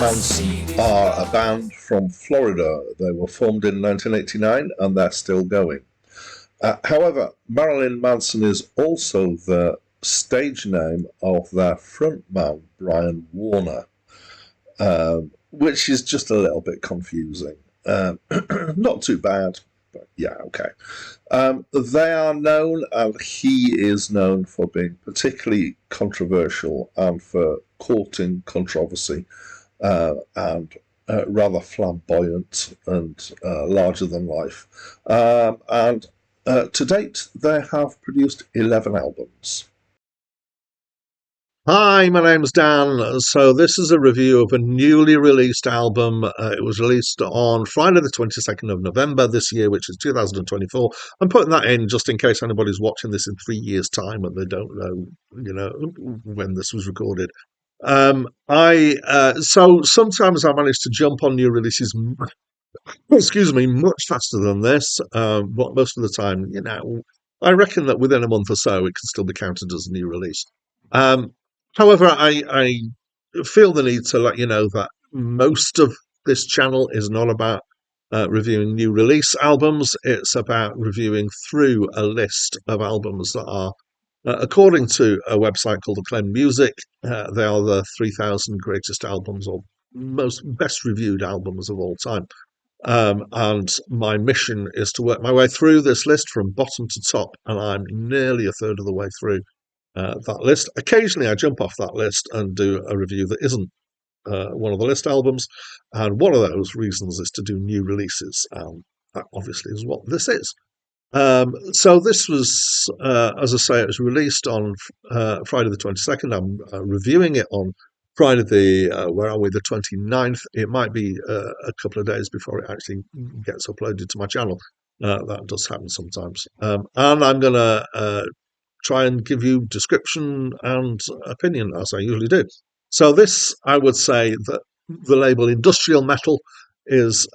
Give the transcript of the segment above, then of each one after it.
Manson are a band from Florida. They were formed in 1989 and they're still going. However, Marilyn Manson is also the stage name of their frontman, Brian Warner, which is just a little bit confusing. Not too bad, but yeah, okay. They are known, and he is known for being particularly controversial and for courting controversy and rather flamboyant and larger than life. And to date, they have produced 11 albums. Hi, my name's Dan. So, this is a review of a newly released album. It was released on Friday, the 22nd of November this year, which is 2024. I'm putting that in just in case anybody's watching this in 3 years' time and they don't know, when this was recorded. So sometimes I manage to jump on new releases, excuse me, much faster than this. But most of the time, I reckon that within a month or so, it can still be counted as a new release. Um, However, I feel the need to let you know that most of this channel is not about reviewing new release albums. It's about reviewing through a list of albums that are, according to a website called Acclaim Music, they are the 3,000 greatest albums or most best reviewed albums of all time. And my mission is to work my way through this list from bottom to top, and I'm nearly a third of the way through that list. Occasionally, I jump off that list and do a review that isn't one of the list albums, and one of those reasons is to do new releases. That obviously is what this is. So this was, as I say, it was released on Friday the 22nd. I'm reviewing it on Friday where are we, the 29th. It might be a couple of days before it actually gets uploaded to my channel. That does happen sometimes. And I'm going to try and give you description and opinion as I usually do. So this, I would say that the label industrial metal is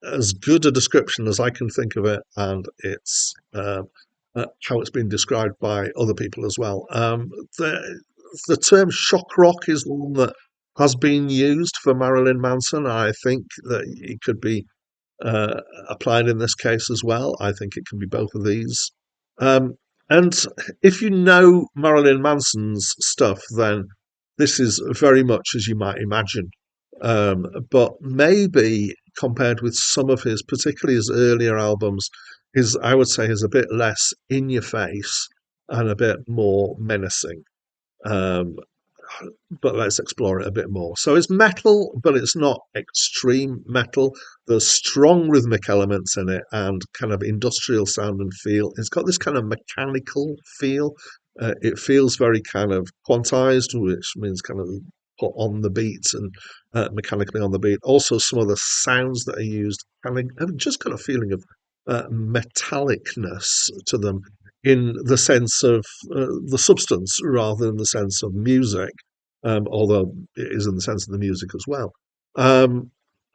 as good a description as I can think of it, and it's how it's been described by other people as well. The term shock rock is one that has been used for Marilyn Manson. I think that it could be applied in this case as well. I think it can be both of these. And if you know Marilyn Manson's stuff, then this is very much as you might imagine. But maybe compared with some of his, particularly his earlier albums, I would say, is a bit less in your face and a bit more menacing. Um, but let's explore it a bit more. So it's metal, but it's not extreme metal. There's strong rhythmic elements in it and kind of industrial sound and feel. It's got this kind of mechanical feel. It feels very kind of quantized, which means kind of put on the beat and mechanically on the beat. Also, some of the sounds that are used have just got a feeling of metallicness to them in the sense of the substance rather than the sense of music, although it is in the sense of the music as well.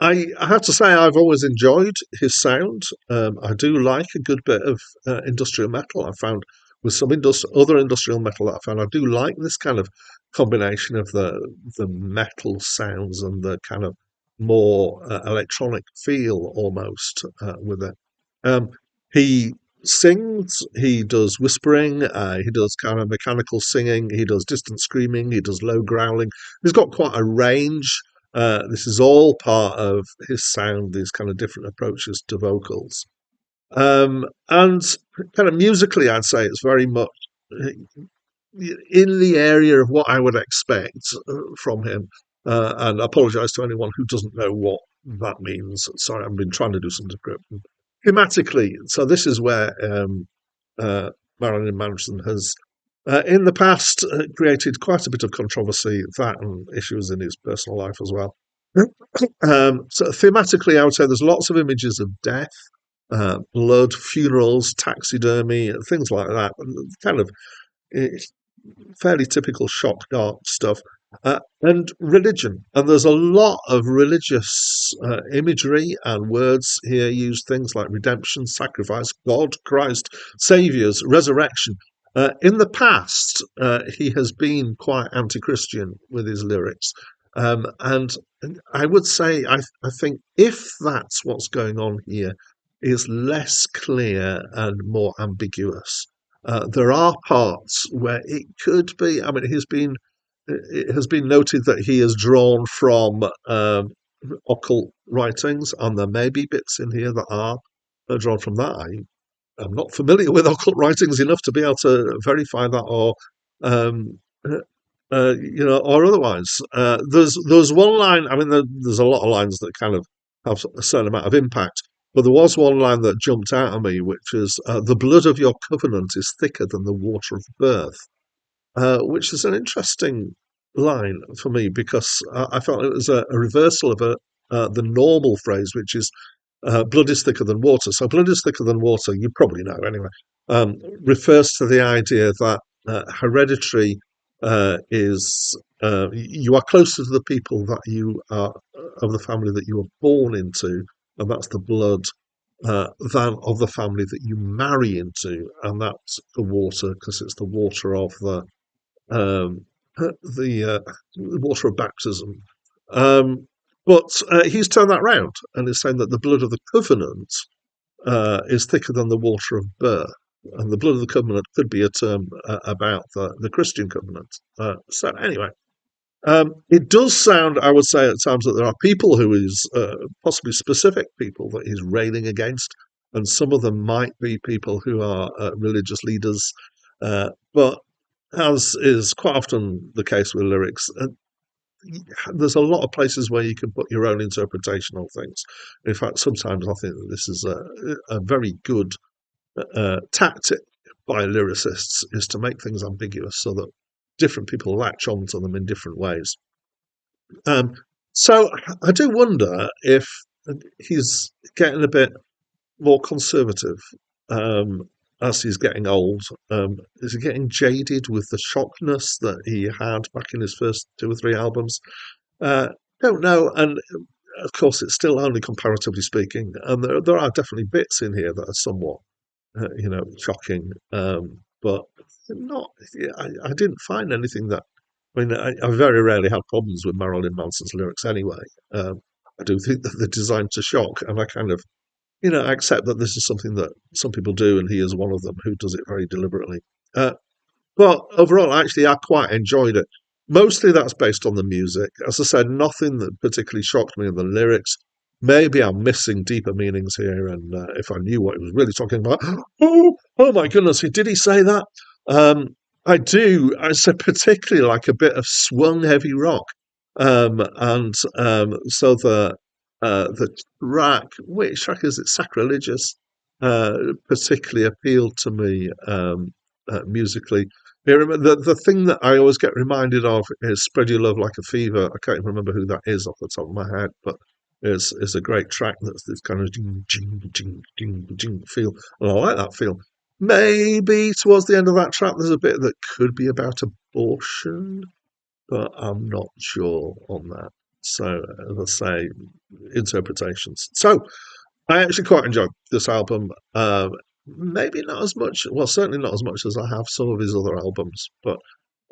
I have to say I've always enjoyed his sound. I do like a good bit of industrial metal. I found with some other industrial metal that I found, I do like this kind of combination of the metal sounds and the kind of more electronic feel almost with it. He sings, he does whispering, he does kind of mechanical singing, he does distant screaming, he does low growling. He's got quite a range. This is all part of his sound, these kind of different approaches to vocals. And kind of musically, I'd say it's very much in the area of what I would expect from him. And I apologise to anyone who doesn't know what that means. Sorry, I've been trying to do some description. Thematically, so this is where Marilyn Manson has, in the past, created quite a bit of controversy, that and issues in his personal life as well. So thematically, I would say there's lots of images of death, blood, funerals, taxidermy, things like that. Kind of fairly typical shock dark stuff. And religion. And there's a lot of religious imagery and words here used, things like redemption, sacrifice, God, Christ, saviors, resurrection. In the past, he has been quite anti Christian with his lyrics. And I would say, I think if that's what's going on here, is less clear and more ambiguous. There are parts where it could be. I mean, it has been noted that he has drawn from occult writings, and there may be bits in here that are drawn from that. I'm not familiar with occult writings enough to be able to verify that um, or otherwise. There's one line. I mean, there's a lot of lines that kind of have a certain amount of impact, but there was one line that jumped out at me, which is "The blood of your covenant is thicker than the water of birth," which is an interesting line for me because I felt it was a reversal of the normal phrase, which is blood is thicker than water. So blood is thicker than water, you probably know anyway, refers to the idea that hereditary is you are closer to the people that you are of the family that you were born into, and that's the blood, than of the family that you marry into, and that's the water because it's the water of um, the water of baptism. Um, but he's turned that round and is saying that the blood of the covenant is thicker than the water of birth. And the blood of the covenant could be a term about the Christian covenant. So, anyway, it does sound, I would say, at times that there are people who is possibly specific people that he's railing against, and some of them might be people who are religious leaders. But as is quite often the case with lyrics, there's a lot of places where you can put your own interpretation on things. In fact, sometimes I think that this is a very good tactic by lyricists is to make things ambiguous so that different people latch onto them in different ways. Um, so I do wonder if he's getting a bit more conservative as he's getting old. Is he getting jaded with the shockness that he had back in his first two or three albums? Uh, don't know. And of course, it's still only comparatively speaking. And there are definitely bits in here that are somewhat, shocking. But not. I didn't find anything that. I mean, I very rarely have problems with Marilyn Manson's lyrics anyway. I do think that they're designed to shock, and I kind of accept that this is something that some people do, and he is one of them who does it very deliberately. Uh, but overall, actually, I quite enjoyed it. Mostly that's based on the music. As I said, nothing that particularly shocked me in the lyrics. Maybe I'm missing deeper meanings here, and if I knew what he was really talking about, oh my goodness, did he say that? I do. I said particularly like a bit of swung heavy rock, and so the track, which track is it? Sacrilegious, particularly appealed to me musically. Yeah, remember the thing that I always get reminded of is "Spread Your Love Like a Fever." I can't even remember who that is off the top of my head, but it's a great track that's this kind of ding, ding, ding, ding, ding feel, and I like that feel. Maybe towards the end of that track, there's a bit that could be about abortion, but I'm not sure on that. So, as I say, interpretations. So, I actually quite enjoyed this album. Maybe not as much, well, certainly not as much as I have some of his other albums, but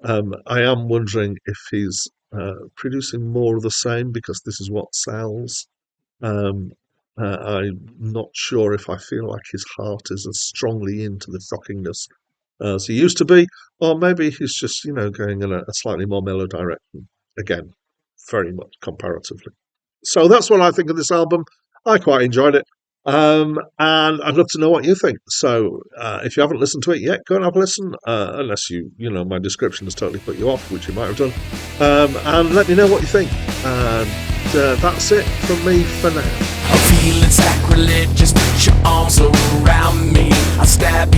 I am wondering if he's producing more of the same because this is what sells. Um, I'm not sure if I feel like his heart is as strongly into the shockingness as he used to be, or maybe he's just, going in a slightly more mellow direction. Again, very much comparatively. So that's what I think of this album. I quite enjoyed it. And I'd love to know what you think. So if you haven't listened to it yet, go and have a listen. Unless my description has totally put you off, which you might have done. And let me know what you think. And that's it from me for now. I'm feeling sacrilegious, put your arms around me. I stab